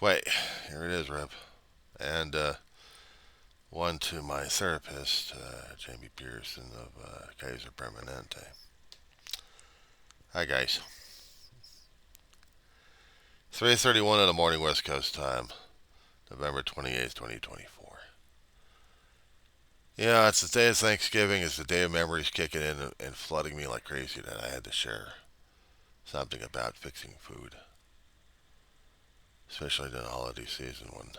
Wait, here it is, Rip. And one to my therapist, J.Peterson of Kaiser Permanente. Hi, guys. 3:31 in the morning, West Coast time, November 28th, 2024. Yeah, it's the day of Thanksgiving. It's the day of memories kicking in and flooding me like crazy that I had to share something about fixing food, especially during the holiday season when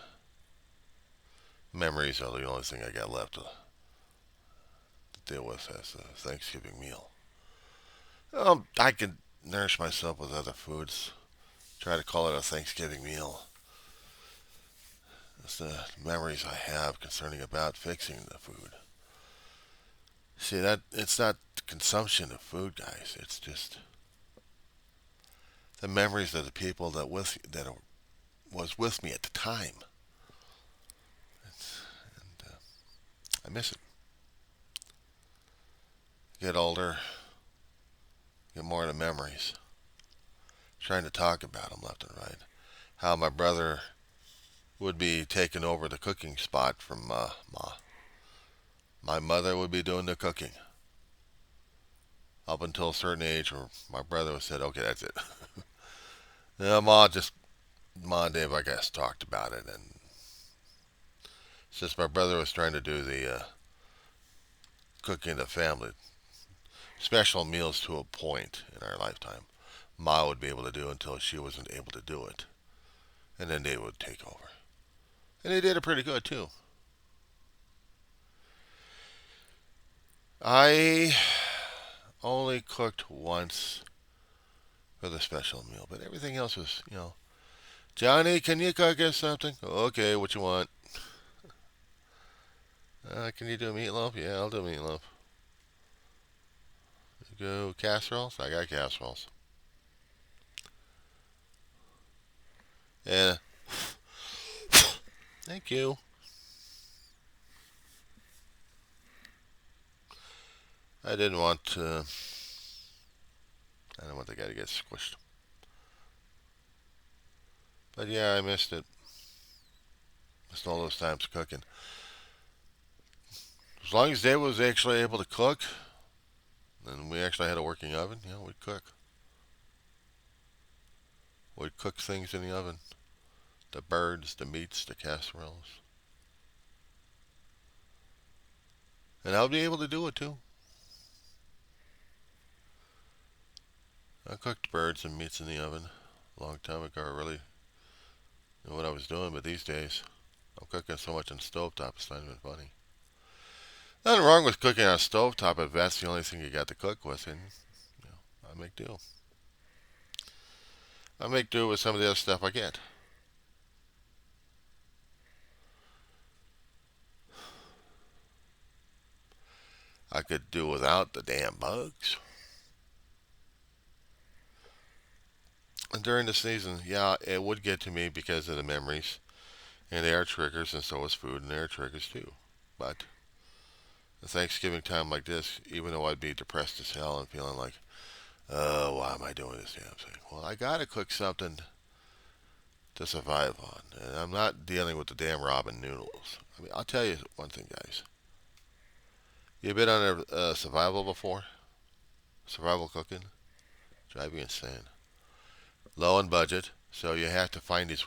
memories are the only thing I got left to deal with as a Thanksgiving meal. I can nourish myself with other foods. Try to call it a Thanksgiving meal. It's the memories I have concerning about fixing the food. See that it's not the consumption of food, guys. It's just the memories of the people was with me at the time. And I miss it. Get older, get more into memories. Trying to talk about them left and right. How my brother would be taking over the cooking spot from my mother would be doing the cooking up until a certain age where my brother said, "Okay, that's it." Now, Ma and Dave, I guess, talked about it, and since my brother was trying to do the cooking of the family, special meals to a point in our lifetime, Ma would be able to do until she wasn't able to do it, and then Dave would take over, and he did it pretty good too. I only cooked once for the special meal, but everything else was, Johnny, can you cook us something? Okay, what you want? Can you do meatloaf? Yeah, I'll do meatloaf. You go casseroles? I got casseroles. Yeah, thank you. I didn't want to. I didn't want the guy to get squished. But yeah, I missed it. Missed all those times cooking. As long as Dave was actually able to cook, and we actually had a working oven, we'd cook. We'd cook things in the oven. The birds, the meats, the casseroles. And I'll be able to do it too. I cooked birds and meats in the oven a long time ago. I really knew what I was doing, but these days I'm cooking so much on stovetop, it's not even funny. Nothing wrong with cooking on stovetop if that's the only thing you got to cook with, and I make do. I make do with some of the other stuff I get. I could do without the damn bugs. And during the season, yeah, it would get to me because of the memories, and they are triggers, and so is food, and they are triggers too. But a Thanksgiving time like this, even though I'd be depressed as hell and feeling like, oh, why am I doing this damn thing? Well, I gotta cook something to survive on, and I'm not dealing with the damn ramen noodles. I mean, I'll tell you one thing, guys. You been on a survival before? Survival cooking? Drive you insane. Low on budget, so you have to find these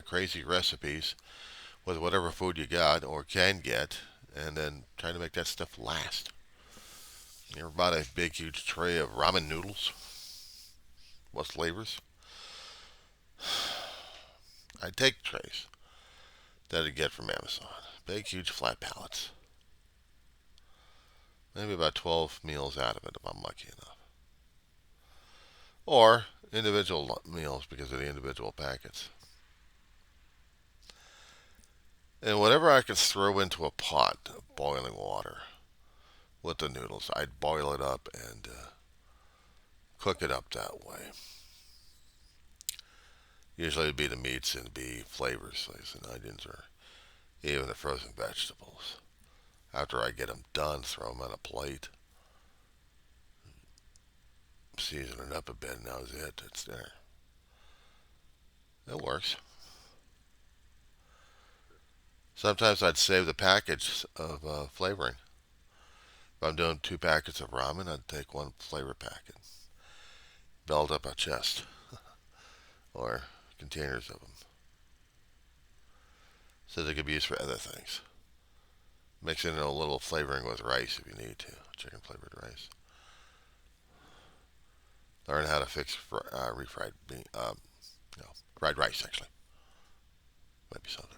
crazy recipes with whatever food you got or can get, and then try to make that stuff last. You ever bought a big, huge tray of ramen noodles? What flavors? I'd take trays that I'd get from Amazon. Big, huge, flat pallets. Maybe about 12 meals out of it if I'm lucky enough. Or individual meals because of the individual packets. And whatever I could throw into a pot of boiling water with the noodles, I'd boil it up and cook it up that way. Usually it'd be the meats and be flavors, like the onions or even the frozen vegetables. After I get them done, throw them on a plate, season it up a bit, and that was it. It's there. It works. Sometimes I'd save the package of flavoring. If I'm doing 2 packets of ramen, I'd take one flavor packet, build up a chest or containers of them, so they could be used for other things. Mix in a little flavoring with rice if you need to, chicken flavored rice. Learn how to fix refried bean, no, fried rice actually. Might be something.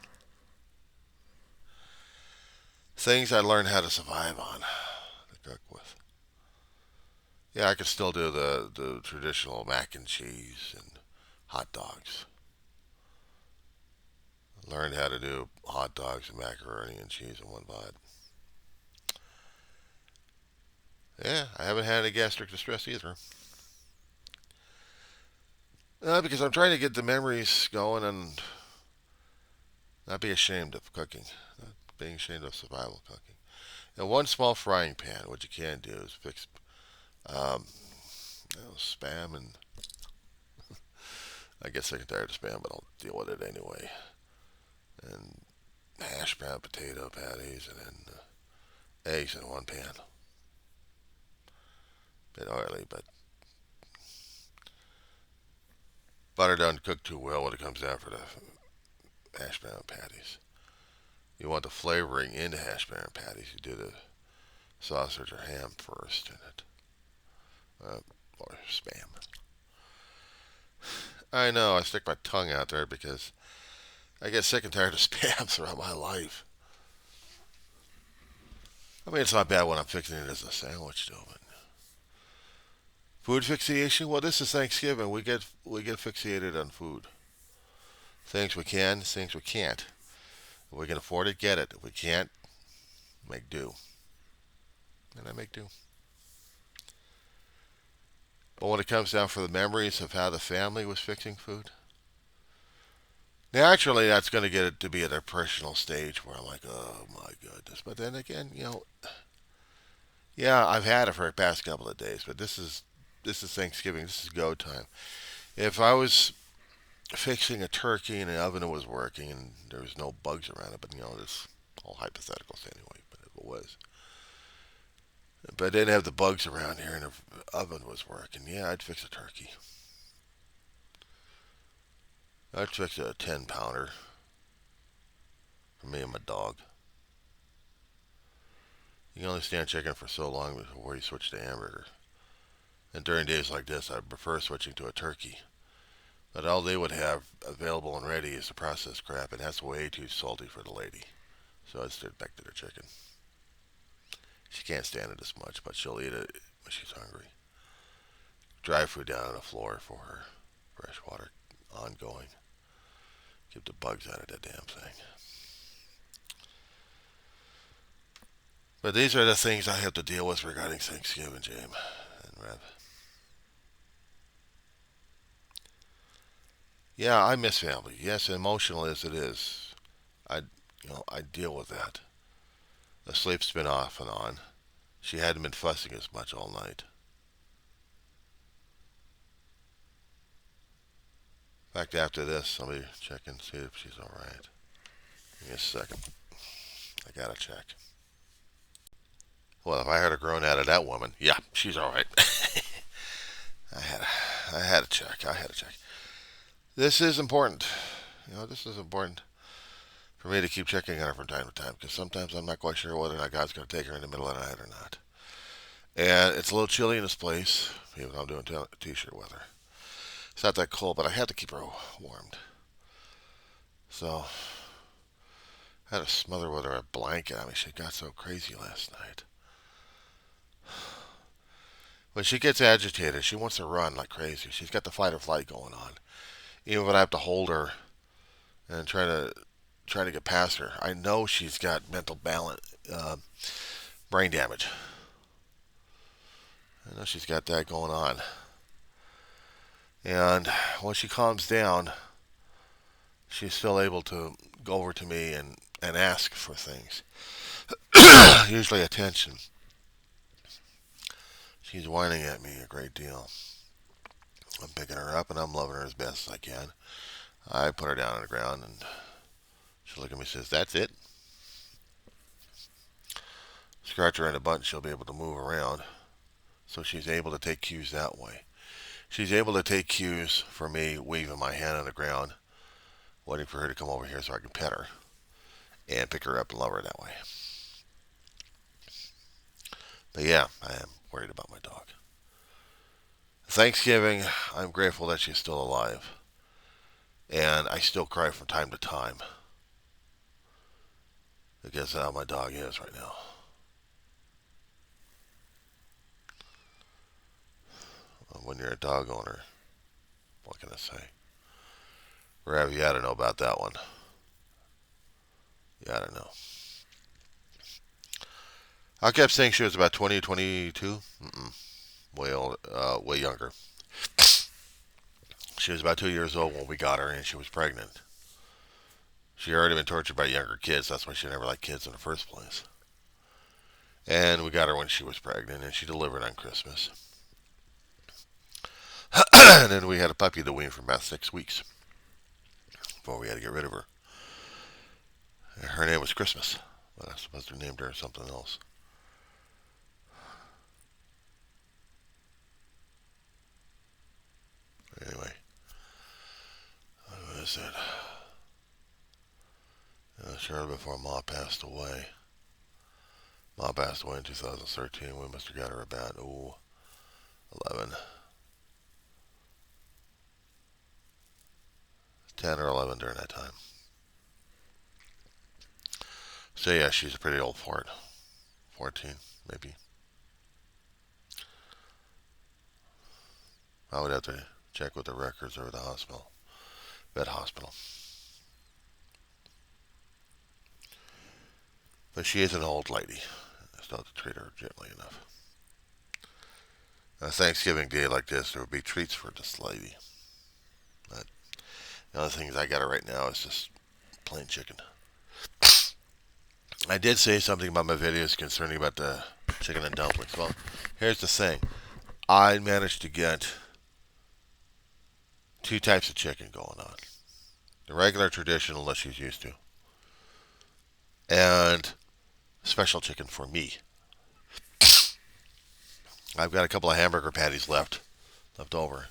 Things I learned how to survive on to cook with. Yeah, I could still do the traditional mac and cheese and hot dogs. Learned how to do hot dogs and macaroni and cheese in one bite. Yeah, I haven't had any gastric distress either. Because I'm trying to get the memories going and not be ashamed of cooking. Not being ashamed of survival cooking. And one small frying pan, what you can do is fix um, spam, and I get sick and tired of spam, but I'll deal with it anyway. And hash brown potato patties, and then eggs in one pan. Bit oily, but butter doesn't cook too well when it comes down for the hash brown patties. You want the flavoring into hash brown patties. You do the sausage or ham first in it, or spam. I know I stick my tongue out there because I get sick and tired of spam throughout my life. I mean, it's not bad when I'm fixing it as a sandwich, though. But food fixation. Well, this is Thanksgiving. We get fixated on food. Things we can, things we can't. If we can afford it, get it. If we can't, make do. And I make do. But when it comes down for the memories of how the family was fixing food, naturally that's going to get it to be at a personal stage where I'm like, oh my goodness. But then again, yeah, I've had it for the past couple of days, but this is Thanksgiving. This is go time. If I was fixing a turkey and the oven was working and there was no bugs around it, but this all hypotheticals anyway. But if it was, but I didn't have the bugs around here and the oven was working, yeah, I'd fix a turkey. I'd fix a 10 pounder for me and my dog. You can only stand chicken for so long before you switch to hamburger. And during days like this, I prefer switching to a turkey. But all they would have available and ready is the processed crap, and that's way too salty for the lady. So I'd stick back to the chicken. She can't stand it as much, but she'll eat it when she's hungry. Dry food down on the floor for her. Fresh water ongoing. Keep the bugs out of that damn thing. But these are the things I have to deal with regarding Thanksgiving, James and Rev. Yeah, I miss family. Yes, emotional as it is, I, I deal with that. The sleep's been off and on. She hadn't been fussing as much all night. In fact, after this, I'll be checking to see if she's all right. Give me a second. I gotta check. Well, if I heard a groan out of that woman, yeah, she's all right. I had, I had to check. I had to check. This is important. This is important for me to keep checking on her from time to time because sometimes I'm not quite sure whether or not God's going to take her in the middle of the night or not. And it's a little chilly in this place, even though I'm doing t-shirt weather. It's not that cold, but I had to keep her warmed. So I had to smother with her a blanket. I mean, she got so crazy last night. When she gets agitated, she wants to run like crazy. She's got the fight or flight going on. Even when I have to hold her and try to get past her, I know she's got mental balance, brain damage. I know she's got that going on. And when she calms down, she's still able to go over to me and ask for things. Usually attention. She's whining at me a great deal. I'm picking her up and I'm loving her as best as I can. I put her down on the ground and she looks at me and says, "That's it?" Scratch her in the butt and she'll be able to move around. So she's able to take cues that way. She's able to take cues for me waving my hand on the ground, waiting for her to come over here so I can pet her and pick her up and love her that way. But yeah, I am worried about my dog. Thanksgiving, I'm grateful that she's still alive. And I still cry from time to time because of how my dog is right now. When you're a dog owner, what can I say? Rav, you gotta know about that one. You gotta know. I kept saying she was about 20, 22. Way old, way younger. She was about 2 years old when we got her, and she was pregnant. She had already been tortured by younger kids. That's why she never liked kids in the first place. And we got her when she was pregnant, and she delivered on Christmas. And then we had a puppy to wean for about 6 weeks before we had to get rid of her. Her name was Christmas, but I suppose they named her something else. Anyway, what is it? Shortly before Ma passed away. Ma passed away in 2013. We must have got her about 11, 10 or 11 during that time. So yeah, she's a pretty old fart. 14, maybe. I would have to check with the records or the hospital, vet hospital. But she is an old lady. I still have to treat her gently enough. On a Thanksgiving day like this, there would be treats for this lady. But the only things I got her right now is just plain chicken. I did say something about my videos concerning about the chicken and dumplings. Well, here's the thing. I managed to get 2 types of chicken going on. The regular traditional that she's used to. And special chicken for me. I've got a couple of hamburger patties left over.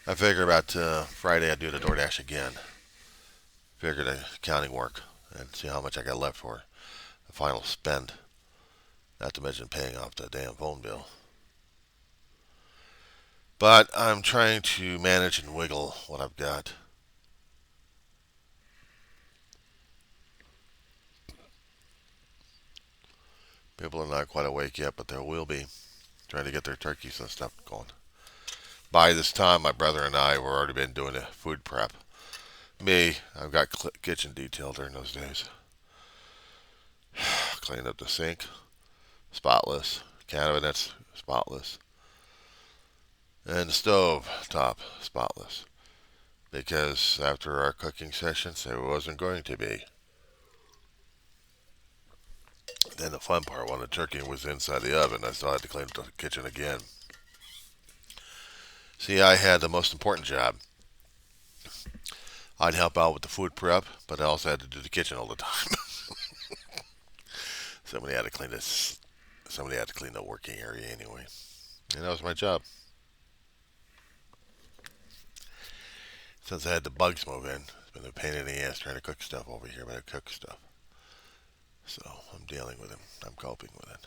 I figure about Friday I'd do the DoorDash again. Figure the accounting work and see how much I got left for the final spend. Not to mention paying off the damn phone bill. But I'm trying to manage and wiggle what I've got. People are not quite awake yet, but there will be. Trying to get their turkeys and stuff going. By this time, my brother and I were already been doing the food prep. Me, I've got kitchen detail during those days. Cleaned up the sink, spotless. Cabinets, spotless. And the stove top, spotless. Because after our cooking sessions, it wasn't going to be. Then the fun part, when the turkey was inside the oven, I still had to clean up the kitchen again. See, I had the most important job. I'd help out with the food prep, but I also had to do the kitchen all the time. Somebody had to clean this. Somebody had to clean the working area anyway, and that was my job. Since I had the bugs move in, it's been a pain in the ass trying to cook stuff over here, but I cook stuff. So I'm dealing with it. I'm coping with it.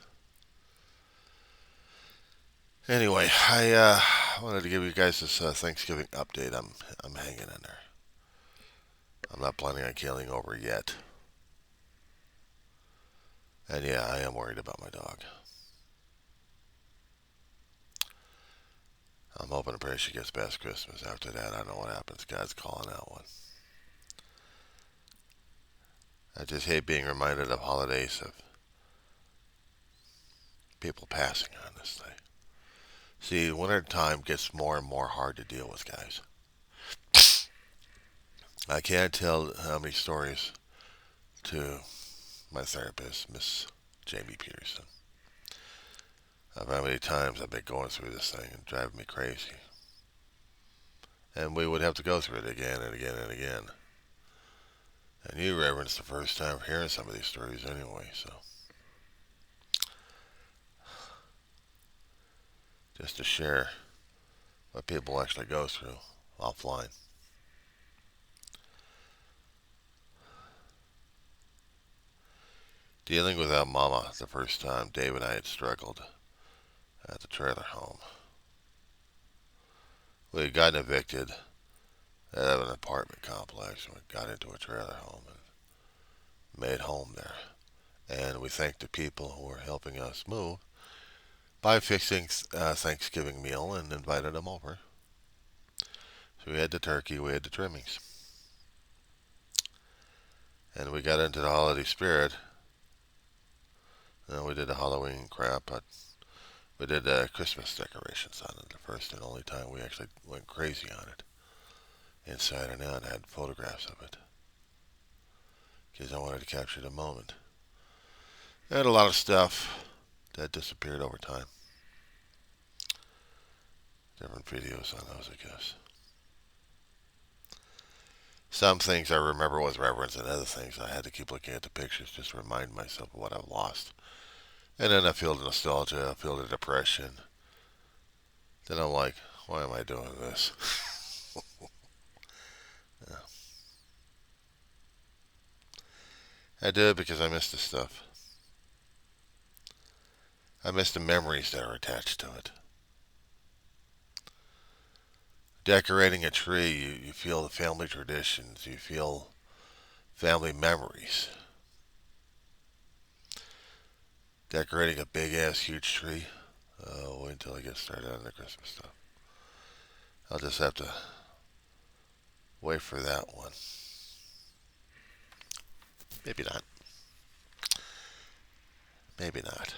Anyway, I wanted to give you guys this Thanksgiving update. I'm hanging in there. I'm not planning on keeling over yet. And yeah, I am worried about my dog. I'm hoping and praying she gets past Christmas. After that, I don't know what happens. God's calling out one. I just hate being reminded of holidays of people passing on this thing. See, winter time gets more and more hard to deal with, guys. I can't tell how many stories to my therapist, Miss J.Peterson, of how many times I've been going through this thing and driving me crazy. And we would have to go through it again and again and again. And you, Reverend, it's the first time hearing some of these stories anyway, so. just to share what people actually go through offline. Dealing without Mama the first time Dave and I had struggled at the trailer home. We had gotten evicted out of an apartment complex and we got into a trailer home and made home there. And we thanked the people who were helping us move by fixing a Thanksgiving meal and invited them over. So we had the turkey, we had the trimmings. And we got into the holiday spirit. And we did the Halloween crap, but we did Christmas decorations on it. The first and only time we actually went crazy on it. Inside and out, I had photographs of it. Because I wanted to capture the moment. I had a lot of stuff that disappeared over time. Different videos on those, I guess. Some things I remember with reverence, and other things I had to keep looking at the pictures just to remind myself of what I've lost. And then I feel the nostalgia, I feel the depression. Then I'm like, why am I doing this? Yeah. I do it because I miss the stuff. I miss the memories that are attached to it. Decorating a tree, you feel the family traditions, you feel family memories. Decorating a big ass huge tree, wait until I get started on the Christmas stuff. I'll just have to wait for that one. Maybe not. Maybe not.